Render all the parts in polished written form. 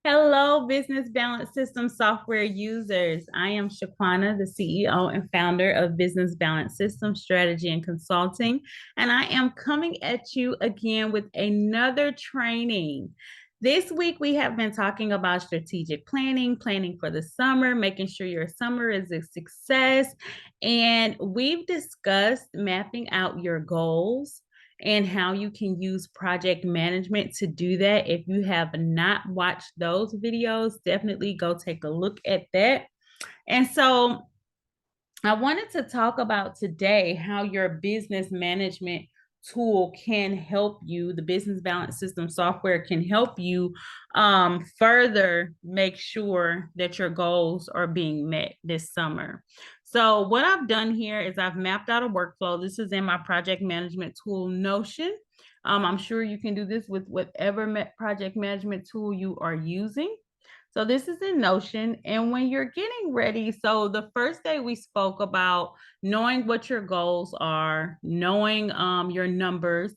Hello, Business Balance System software users. I am Shaquana, the CEO and founder of Business Balance System Strategy and Consulting, and I am coming at you again with another training. This week, we have been talking about strategic planning, planning for the summer, making sure your summer is a success. And we've discussed mapping out your goals and how you can use project management to do that. If you have not watched those videos, definitely go take a look at that. And so I wanted to talk about today how your business management tool can help you. The Business Balance System software can help you further make sure that your goals are being met this summer. So what I've done here is I've mapped out a workflow. This is in my project management tool, Notion. I'm sure you can do this with whatever project management tool you are using. So this is in Notion. And when you're getting ready, so the first day we spoke about knowing what your goals are, knowing your numbers,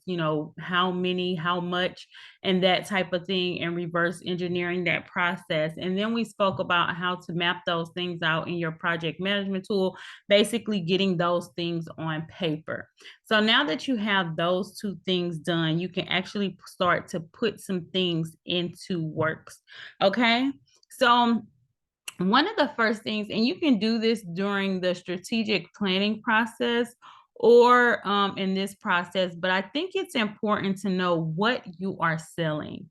how many, how much, and that type of thing, and reverse engineering that process. And then we spoke about how to map those things out in your project management tool, basically getting those things on paper. So now that you have those two things done, you can actually start to put some things into works. Okay. So one of the first things, and you can do this during the strategic planning process or in this process, but I think it's important to know what you are selling.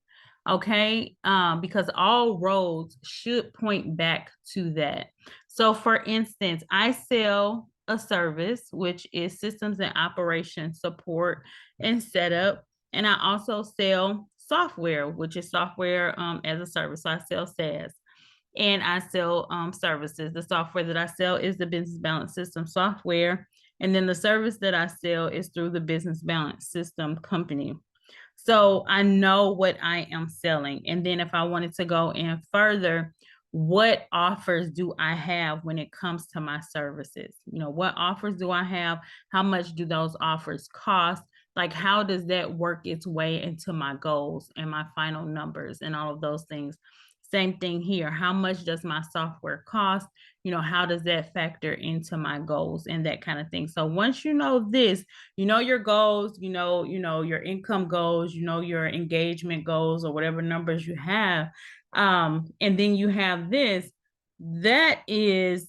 Okay, because all roads should point back to that. So, for instance, I sell a service, which is systems and operation support and setup. And I also sell software, which is software as a service. So I sell SaaS and I sell services. The software that I sell is the Business Balance System software. And then the service that I sell is through the Business Balance System company. So I know what I am selling. And then if I wanted to go in further, what offers do I have when it comes to my services? What offers do I have? How much do those offers cost? Like, how does that work its way into my goals and my final numbers and all of those things? Same thing here. How much does my software cost? How does that factor into my goals and that kind of thing? So once you know this, your goals, your income goals, your engagement goals or whatever numbers you have. And then you have this, that is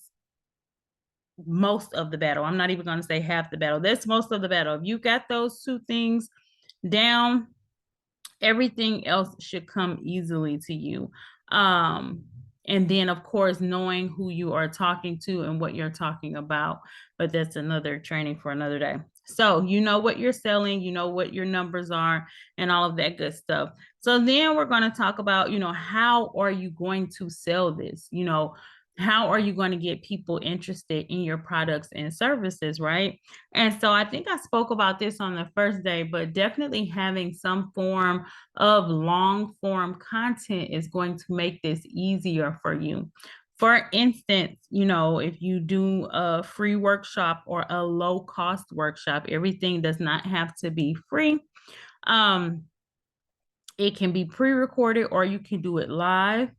most of the battle. I'm not even going to say half the battle. That's most of the battle. If you got those two things down, everything else should come easily to you. And then, of course, knowing who you are talking to and what you're talking about. But that's another training for another day. So you know what you're selling, you know what your numbers are, and all of that good stuff. So then we're going to talk about, how are you going to sell this? How are you going to get people interested in your products and services, right? And so I think I spoke about this on the first day, but definitely having some form of long form content is going to make this easier for you. For instance, if you do a free workshop or a low cost workshop, everything does not have to be free. It can be pre-recorded or you can do it live.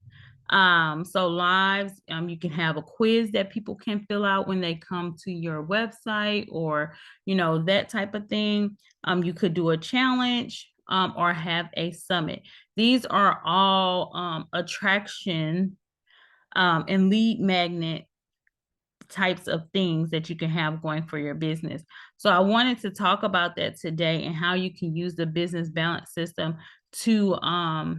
So lives, you can have a quiz that people can fill out when they come to your website or, that type of thing. You could do a challenge or have a summit. These are all attraction and lead magnet types of things that you can have going for your business. So I wanted to talk about that today and how you can use the business balance system to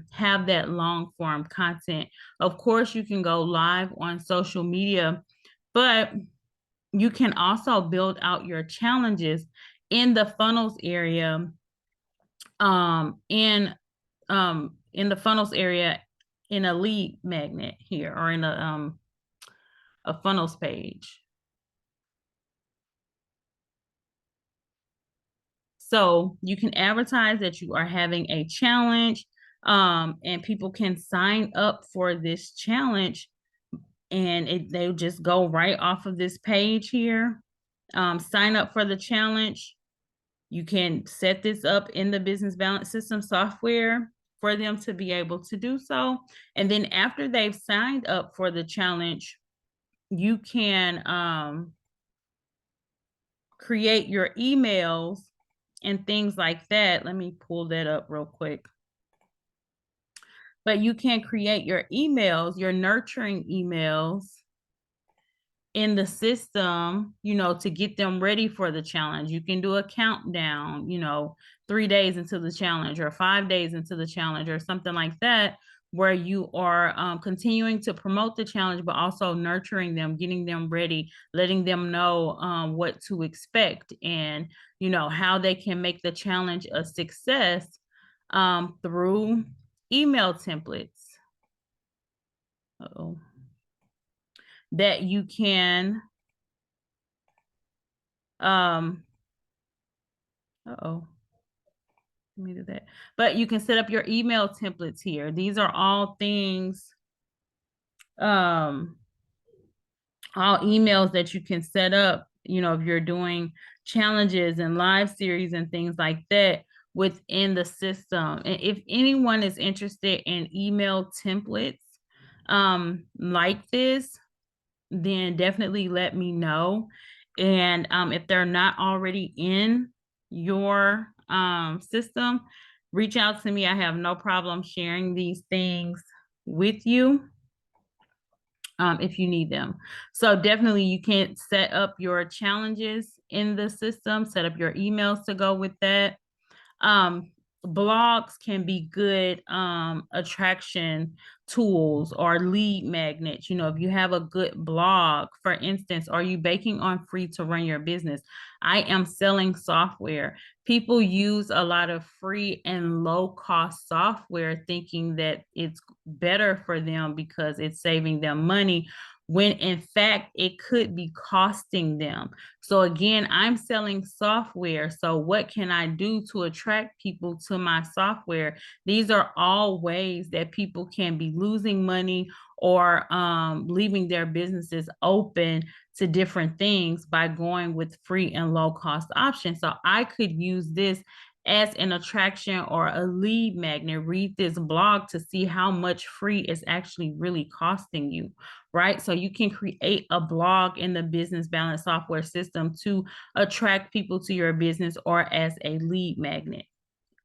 have that long form content. Of course, you can go live on social media, but you can also build out your challenges in the funnels area, in the funnels area in a lead magnet here or in a funnels page. So you can advertise that you are having a challenge, and people can sign up for this challenge, and they'll just go right off of this page here. Sign up for the challenge. You can set this up in the Business Balance System software. for them to be able to do so. And then after they've signed up for the challenge, you can create your emails and things like that. Let me pull that up real quick. But you can create your emails, your nurturing emails in the system, to get them ready for the challenge. You can do a countdown, 3 days into the challenge or 5 days into the challenge or something like that, where you are continuing to promote the challenge, but also nurturing them, getting them ready, letting them know what to expect and, how they can make the challenge a success through email templates. Uh-oh. That you can let me do that. But you can set up your email templates here. These are all things, all emails that you can set up, if you're doing challenges and live series and things like that within the system. And if anyone is interested in email templates like this, then definitely let me know. And if they're not already in your system, reach out to me. I have no problem sharing these things with you if you need them. So definitely you can set up your challenges in the system, set up your emails to go with that. Blogs can be good attraction tools or lead magnets. If you have a good blog, for instance, are you baking on free to run your business? I am selling software. People use a lot of free and low cost software thinking that it's better for them because it's saving them money, when in fact it could be costing them. So again, I'm selling software. So what can I do to attract people to my software? These are all ways that people can be losing money or leaving their businesses open to different things by going with free and low cost options. So I could use this as an attraction or a lead magnet. Read this blog to see how much free is actually really costing you, right? So you can create a blog in the Business Balance software system to attract people to your business or as a lead magnet.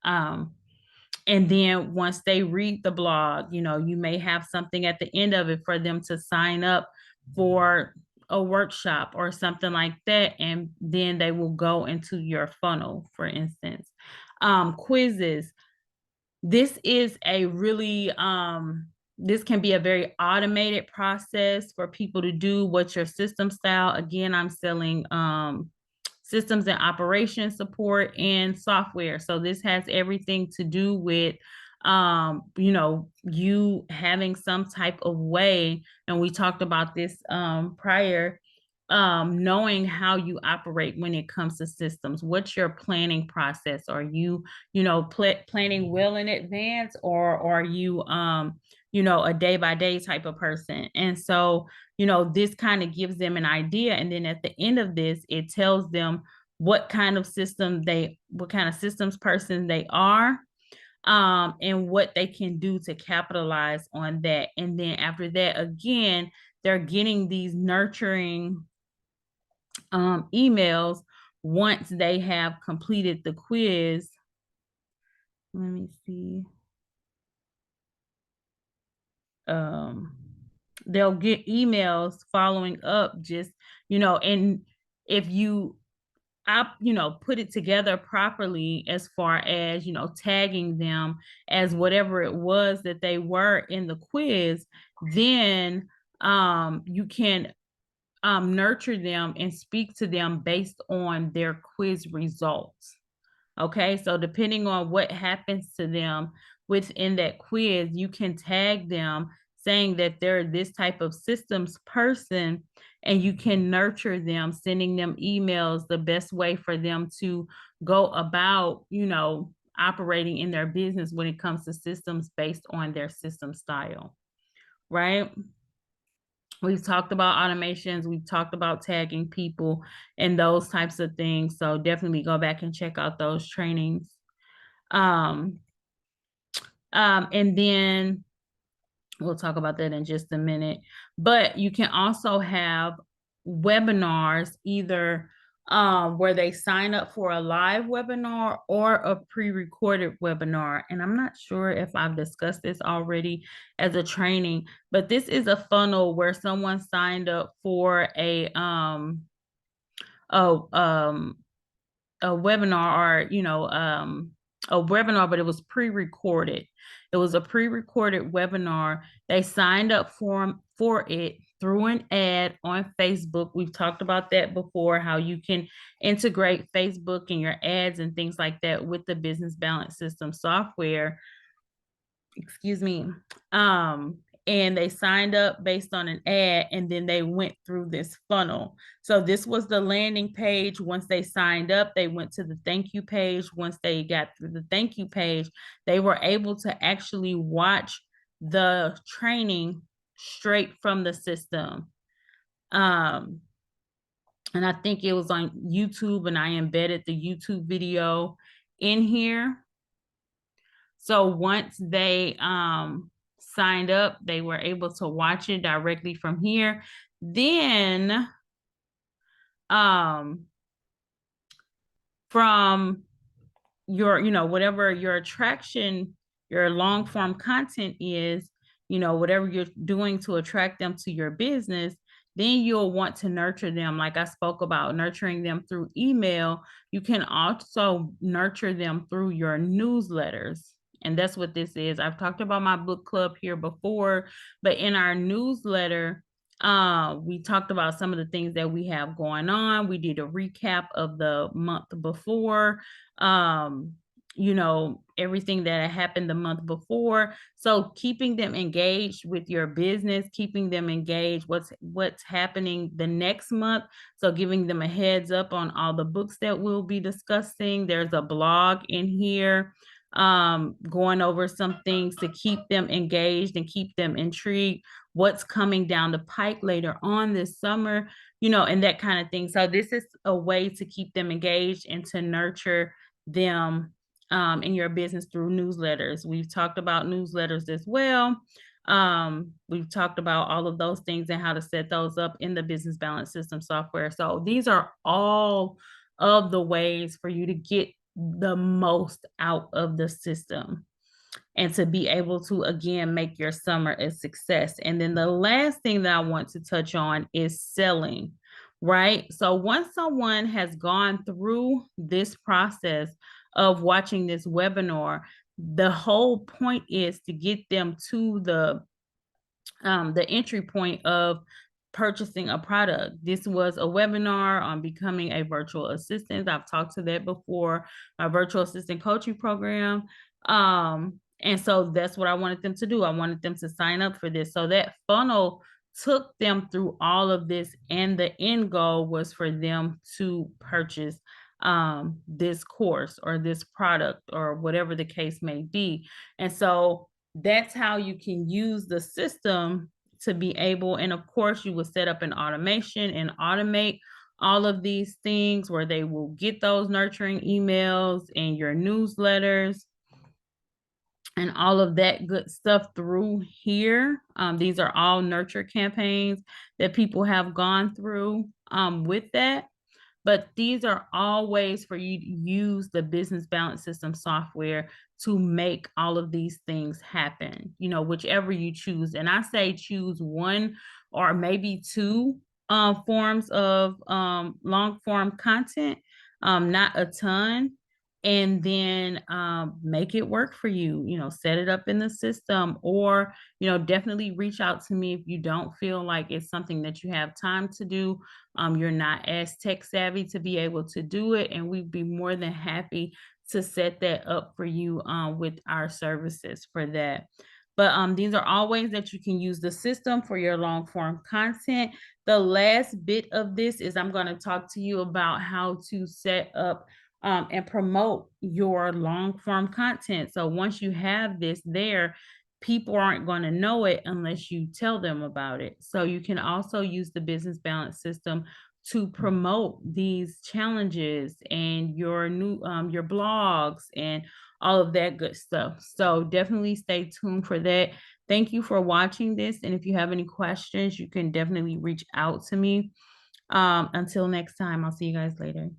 And then once they read the blog, you may have something at the end of it for them to sign up for a workshop or something like that. And then they will go into your funnel, for instance. Quizzes. This is a really, this can be a very automated process for people to do. What's your system style? Again, I'm selling systems and operation support and software. So this has everything to do with you having some type of way, and we talked about this prior, knowing how you operate when it comes to systems. What's your planning process? Are you planning well in advance, or are you a day by day type of person? And so this kind of gives them an idea, and then at the end of this, it tells them what kind of systems person they are, and what they can do to capitalize on that. And then after that, again, they're getting these nurturing emails once they have completed the quiz. Let me see. They'll get emails following up, just, and if you put it together properly, as far as, tagging them as whatever it was that they were in the quiz, then you can nurture them and speak to them based on their quiz results. Okay, so depending on what happens to them within that quiz, you can tag them saying that they're this type of systems person, and you can nurture them, sending them emails, the best way for them to go about, operating in their business when it comes to systems based on their system style, right? We've talked about automations, we've talked about tagging people and those types of things. So definitely go back and check out those trainings. And then we'll talk about that in just a minute. But you can also have webinars, either where they sign up for a live webinar or a pre-recorded webinar. And I'm not sure if I've discussed this already as a training, but this is a funnel where someone signed up for a webinar, or a webinar, but it was pre-recorded. It was a pre-recorded webinar. They signed up for it through an ad on Facebook. We've talked about that before, how you can integrate Facebook and your ads and things like that with the Business Balance System software. Excuse me. And they signed up based on an ad, and then they went through this funnel. So this was the landing page. Once they signed up, they went to the thank you page. Once they got through the thank you page, they were able to actually watch the training straight from the system. And I think it was on YouTube, and I embedded the YouTube video in here. So once they signed up, they were able to watch it directly from here. Then from your, whatever your attraction, your long form content is, whatever you're doing to attract them to your business, then you'll want to nurture them. Like I spoke about nurturing them through email, you can also nurture them through your newsletters. And that's what this is. I've talked about my book club here before, but in our newsletter, we talked about some of the things that we have going on. We did a recap of the month before, everything that happened the month before. So keeping them engaged with your business, keeping them engaged what's happening the next month. So giving them a heads up on all the books that we'll be discussing. There's a blog in here, going over some things to keep them engaged and keep them intrigued, what's coming down the pike later on this summer, and that kind of thing. So this is a way to keep them engaged and to nurture them in your business through newsletters. We've talked about newsletters as well. We've talked about all of those things and how to set those up in the Business Balance System software. So these are all of the ways for you to get the most out of the system and to be able to, again, make your summer a success. And then the last thing that I want to touch on is selling, right? So once someone has gone through this process of watching this webinar, the whole point is to get them to the entry point of purchasing a product. This was a webinar on becoming a virtual assistant. I've talked to that before, my virtual assistant coaching program. And so that's what I wanted them to do. I wanted them to sign up for this. So that funnel took them through all of this, and the end goal was for them to purchase this course or this product or whatever the case may be. And so that's how you can use the system to be able, and of course you will set up an automation and automate all of these things where they will get those nurturing emails and your newsletters and all of that good stuff through here. These are all nurture campaigns that people have gone through with that. But these are all ways for you to use the Business Balance System software to make all of these things happen, whichever you choose. And I say choose one or maybe two forms of long form content, not a ton. And then make it work for you, set it up in the system, or, definitely reach out to me if you don't feel like it's something that you have time to do. You're not as tech savvy to be able to do it. And we'd be more than happy to set that up for you with our services for that. But these are all ways that you can use the system for your long form content. The last bit of this is I'm going to talk to you about how to set up and promote your long form content. So once you have this there, people aren't going to know it unless you tell them about it. So you can also use the Business Balance System to promote these challenges and your new your blogs and all of that good stuff. So definitely stay tuned for that. Thank you for watching this. And if you have any questions, you can definitely reach out to me. Until next time, I'll see you guys later.